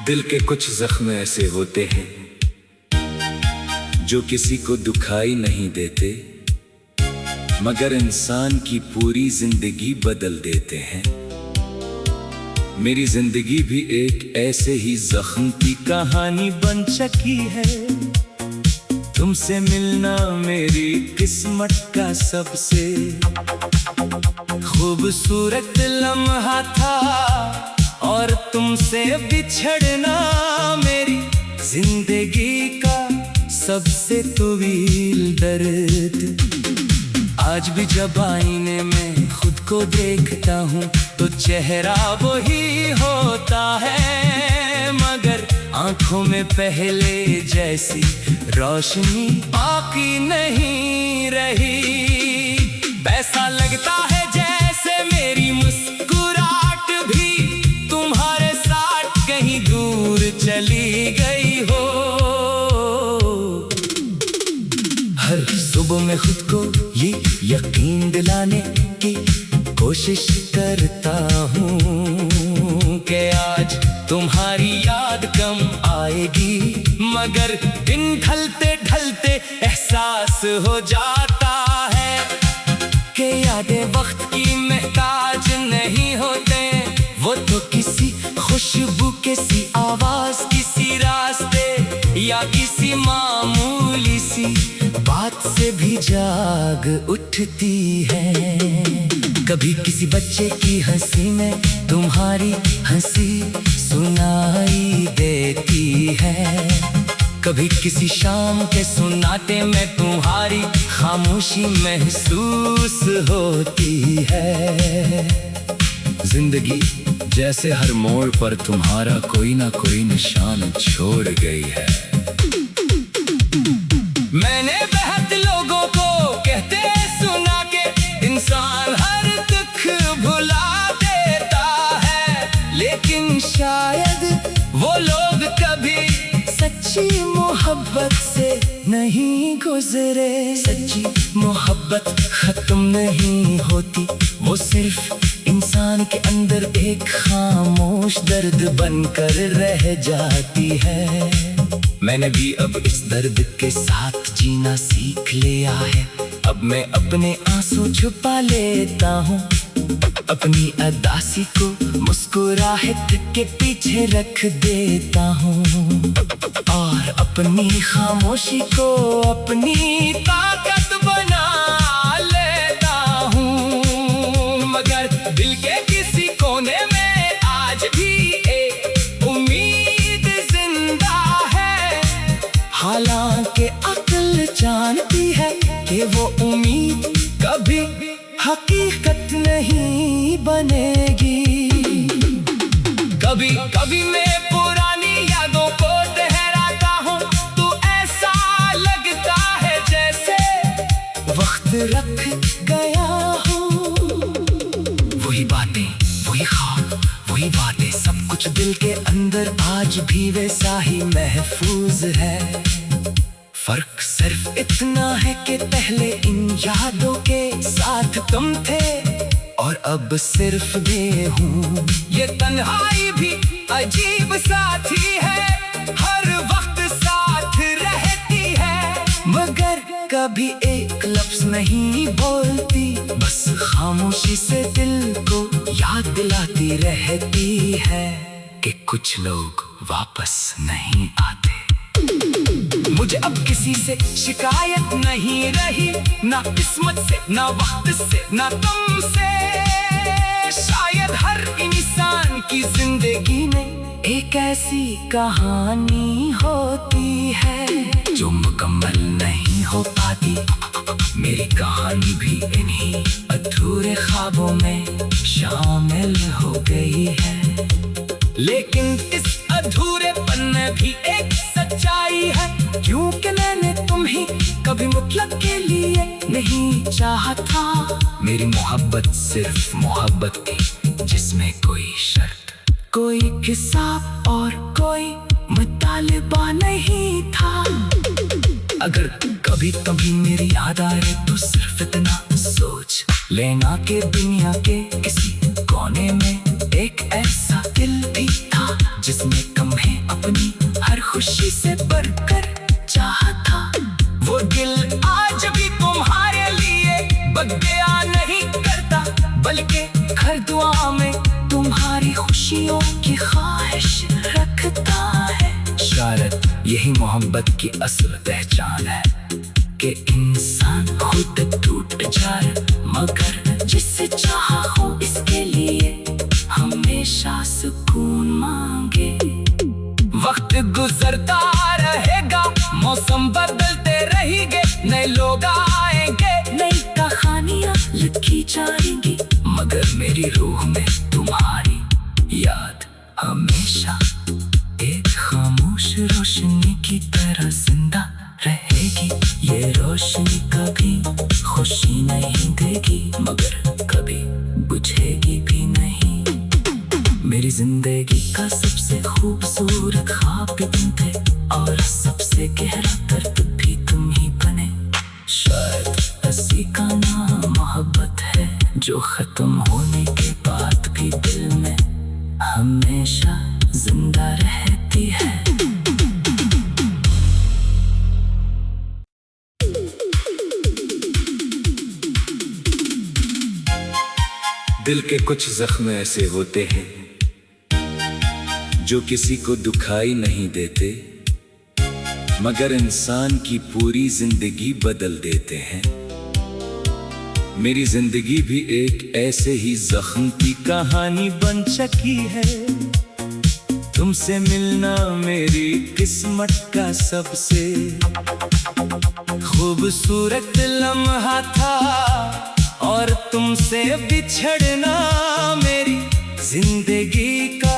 दिल के कुछ जख्म ऐसे होते हैं जो किसी को दुखाई नहीं देते, मगर इंसान की पूरी जिंदगी बदल देते हैं। मेरी जिंदगी भी एक ऐसे ही जख्म की कहानी बन चुकी है। तुमसे मिलना मेरी किस्मत का सबसे खूबसूरत लम्हा था, और तुमसे बिछड़ना मेरी जिंदगी का सबसे तवील दर्द। आज भी जब आईने में खुद को देखता हूँ तो चेहरा वही होता है, मगर आंखों में पहले जैसी रोशनी बाकी नहीं रही। ऐसा लगता है जैसे मेरी मुस्कुराहट भी तुम्हारे साथ कहीं दूर चली गई हो। हर सुबह मैं खुद को ये यकीन दिलाने की कोशिश करता हूँ कि आज तुम्हारी याद कम आएगी, मगर दिन ढलते ढलते एहसास हो जाता है कि यादें वक्त की मोहताज नहीं होते। वो तो किसी खुशबू, किसी आवाज, किसी रास्ते या किसी मामूली सी बात से भी जाग उठती है। कभी किसी बच्चे की हंसी में तुम्हारी हंसी सुनाई देती है, कभी किसी शाम के सुनाते में तुम्हारी खामोशी महसूस होती है। जिंदगी जैसे हर मोड़ पर तुम्हारा कोई ना कोई निशान छोड़ गई है। मैंने बहुत लोगों को कहते सुना के इंसान हर दुख भुला देता है, लेकिन शायद वो लोग कभी सच्ची मोहब्बत से नहीं गुजरे। सच्ची मोहब्बत खत्म नहीं होती, वो सिर्फ इंसान के अंदर एक खामोश दर्द बनकर रह जाती है। मैंने भी अब इस दर्द के साथ जीना सीख लिया है। अब मैं अपने आंसू छुपा लेता हूँ, अपनी अदासी को मुस्कुराहट के पीछे रख देता हूँ, और अपनी खामोशी को अपनी ताकत बना लेता हूँ। मगर दिल के किसी कोने में आज भी एक उम्मीद जिंदा है, हालांकि अक्ल जानती है कि वो उम्मीद कभी हकीकत नहीं बनेगी। कभी कभी मैं पुरानी यादों को दोहराता हूँ तो ऐसा लगता है जैसे वक्त रख गया हो। वही बातें, वही ख्वाब, वही बातें, सब कुछ दिल के अंदर आज भी वैसा ही महफूज है। फर्क सिर्फ इतना है कि पहले इन यादों के साथ तुम थे और अब सिर्फ मैं हूँ। ये तन्हाई भी अजीब साथी है, हर वक्त साथ रहती है, मगर कभी एक लफ्ज नहीं बोलती, बस खामोशी से दिल को याद दिलाती रहती है कि कुछ लोग वापस नहीं आते। मुझे अब किसी से शिकायत नहीं रही, ना किस्मत से, ना वक्त से, ना तुमसे। शायद हर इंसान की जिंदगी में एक ऐसी कहानी होती है जो मुकम्मल नहीं हो पाती। मेरी कहानी भी इन्हीं अधूरे ख्वाबों में शामिल हो गई है, लेकिन इस अधूरेपन में भी एक सच्चाई है, क्योंकि मैंने तुम्हें कभी मुतलक के लिए नहीं चाहा था। मेरी मोहब्बत सिर्फ मोहब्बत थी जिसमें कोई शर्त, कोई हिसाब और कोई मुतालिबा नहीं था। अगर कभी कभी मेरी याद आए तो सिर्फ इतना सोच लेना कि दुनिया के किसी कोने में एक ऐसा दिल भी था जिसमें कम है अपनी हर खुशी से बढ़कर चाहा था। वो दिल आज भी तुम्हारे लिए बग्गिया नहीं करता, बल्कि हर दुआ में तुम्हारी खुशियों की ख्वाहिश रखता है। शायद यही मोहब्बत की असल पहचान है कि इंसान खुद टूट जाए मगर जिससे चाहा हो इसके लिए हमेशा सुकून मांगे। वक्त गुजरता रहेगा, मौसम बदलते रहेंगे, नए लोग आएंगे, नई कहानियां लिखी जाएंगी, मगर मेरी रूह में तुम्हारी याद हमेशा एक खामोश रोशनी की तरह जिंदा रहेगी। ये रोशनी कभी खुशी नहीं देगी मगर कभी बुझेगी भी नहीं। मेरी जिंदगी का सबसे खूबसूरत ख्वाब भी तुम थे और सबसे गहरा दर्द भी तुम ही बने। शायद इसी का नाम मोहब्बत है जो खत्म होने के बाद भी दिल में हमेशा जिंदा रहती है। दिल के कुछ जख्म ऐसे होते हैं जो किसी को दुखाई नहीं देते, मगर इंसान की पूरी जिंदगी बदल देते हैं। मेरी जिंदगी भी एक ऐसे ही जख्म की कहानी बन चुकी है। तुमसे मिलना मेरी किस्मत का सबसे खूबसूरत लम्हा था और तुमसे बिछड़ना मेरी जिंदगी का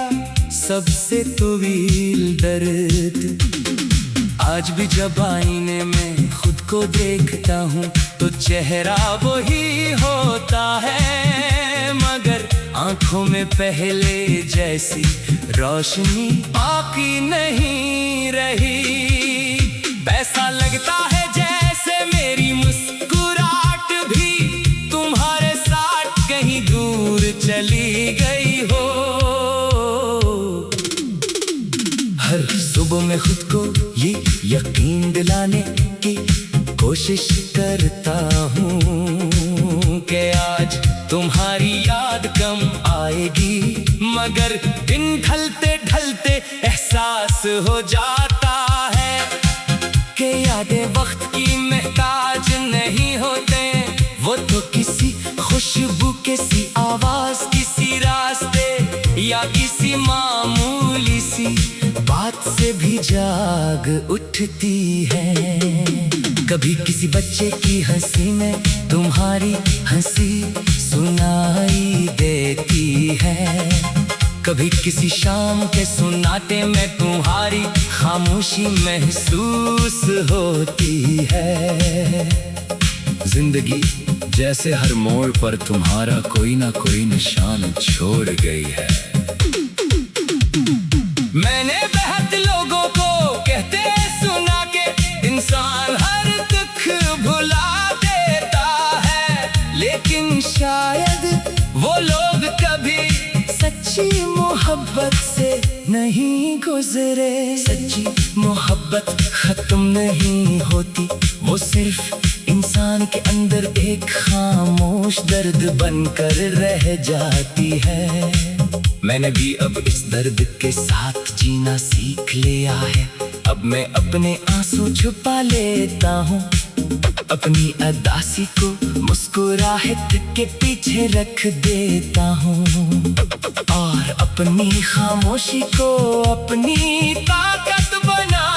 सबसे तवील दर्द। आज भी जब आईने में खुद को देखता हूँ तो चेहरा वही होता है, मगर आंखों में पहले जैसी रोशनी बाकी नहीं रही। ऐसा लगता है जैसे मेरी मुस्कुराहट भी तुम्हारे साथ कहीं दूर चली गई हो। हर सुबह मैं खुद को ये यकीन दिलाने की कोशिश करता हूँ कि आज तुम्हारी याद कम आएगी, मगर दिन ढलते ढलते एहसास हो जाता है कि यादें वक्त की महताज नहीं होते। वो तो किसी खुशबू, किसी आवाज, किसी रास्ते या किसी मामूली सी बात से भी जाग उठती है। कभी किसी बच्चे की हंसी में तुम्हारी हंसी सुनाई देती है, कभी किसी शाम के सुनाते में तुम्हारी खामोशी महसूस होती है। जिंदगी जैसे हर मोड़ पर तुम्हारा कोई ना कोई निशान छोड़ गई है। मैंने बहुत लोगों को कहते सुना के इंसान हर दुख भुला देता है, लेकिन शायद वो लोग कभी सच्ची मोहब्बत से नहीं गुजरे। सच्ची मोहब्बत खत्म नहीं होती, वो सिर्फ इंसान के अंदर एक खामोश दर्द बनकर रह जाती है। मैंने भी अब इस दर्द के साथ जीना सीख लिया है। अब मैं अपने आंसू छुपा लेता हूँ, अपनी अदासी को मुस्कुराहट के पीछे रख देता हूँ और अपनी खामोशी को अपनी ताकत बना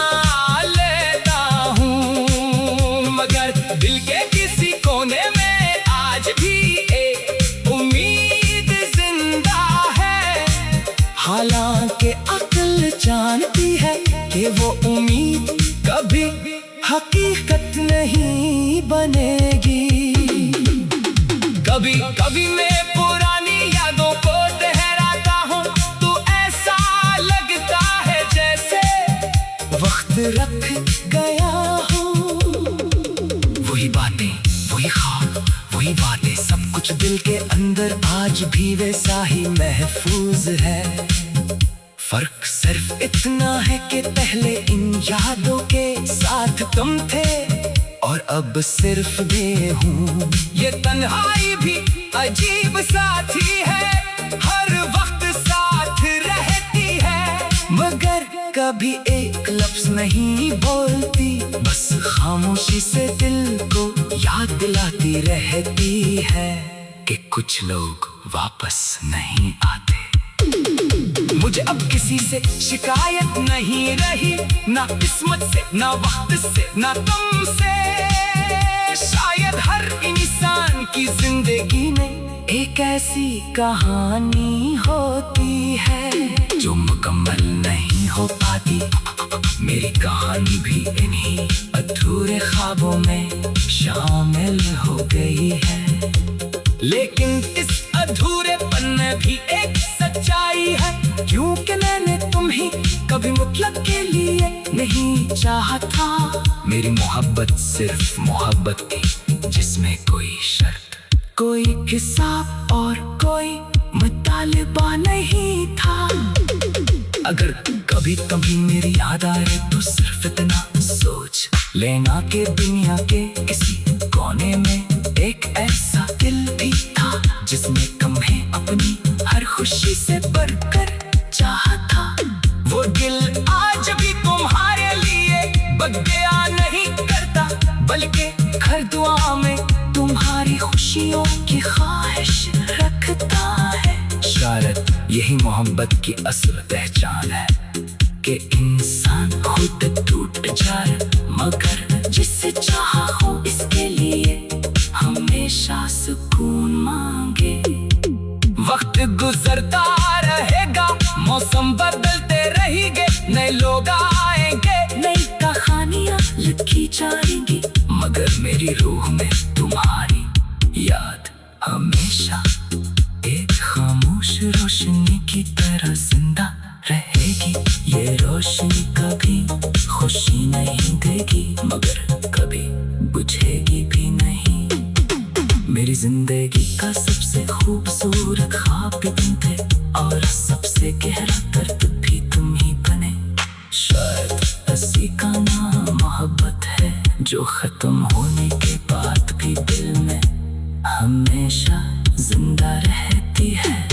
लेता हूँ। मगर दिल के किसी कोने में आज भी एक उम्मीद जिंदा है, हालांकि अक्ल जानती है कि वो उम्मीद कभी हकीकत नहीं बनेगी। कभी कभी मैं पुरानी यादों को दोहराता हूँ तो ऐसा लगता है जैसे वक्त रख गया हो। वही बातें, वही ख्वाब, वही बातें, सब कुछ दिल के अंदर आज भी वैसा ही महफूज है। फर्क सिर्फ इतना है कि पहले इन यादों के साथ तुम थे और अब सिर्फ मैं हूँ। ये तन्हाई भी अजीब साथी है, हर वक्त साथ रहती है, मगर कभी एक लफ्ज नहीं बोलती, बस खामोशी से दिल को याद दिलाती रहती है कि कुछ लोग वापस नहीं आते। मुझे अब किसी से शिकायत नहीं रही, ना किस्मत से, ना वक्त से, ना तुमसे। शायद हर इंसान की जिंदगी में एक ऐसी कहानी होती है जो मुकम्मल नहीं हो पाती। मेरी कहानी भी इन्हीं अधूरे ख्वाबों में शामिल हो गई है, लेकिन इस अधूरेपन में भी एक सच्चाई है, क्योंकि मैंने तुम्हें कभी मुतलक के लिए नहीं चाहा था। मेरी मोहब्बत सिर्फ मोहब्बत थी, जिसमें कोई शर्त, कोई हिसाब और कोई मुतालिबा नहीं था। अगर कभी कभी मेरी याद आए तो सिर्फ इतना सोच लेना कि दुनिया के किसी कोने में एक ऐसा दिल भी था जिसने तुम्हें अपनी हर खुशी से बढ़कर चाहा था। वो दिल आज भी तुम्हारे लिए बगिया नहीं करता, बल्कि हर दुआ में तुम्हारी खुशियों की ख्वाहिश रखता है। शायद यही मोहब्बत की असल पहचान है कि इंसान खुद टूट जाए, मगर जिससे चाहा हो इसके लिए हमेशा सुकून मांगे। वक्त गुजरता रहेगा, मौसम बदलते रहेंगे, नए लोग आएंगे, नई कहानियां लिखी जाएंगी, मगर मेरी रूह में तुम्हारी याद हमेशा एक खामोश रोशनी की तरह जिंदा रहेगी। ये रोशनी कभी खुशी नहीं देगी, मगर कभी बुझेगी भी नहीं। मेरी जिंदगी का सबसे खूबसूरत ख्वाब भी तुम थे, और सबसे गहरा दर्द भी तुम ही बने। शायद इसी का नाम मोहब्बत है, जो खत्म होने के बाद भी दिल में हमेशा जिंदा रहती है।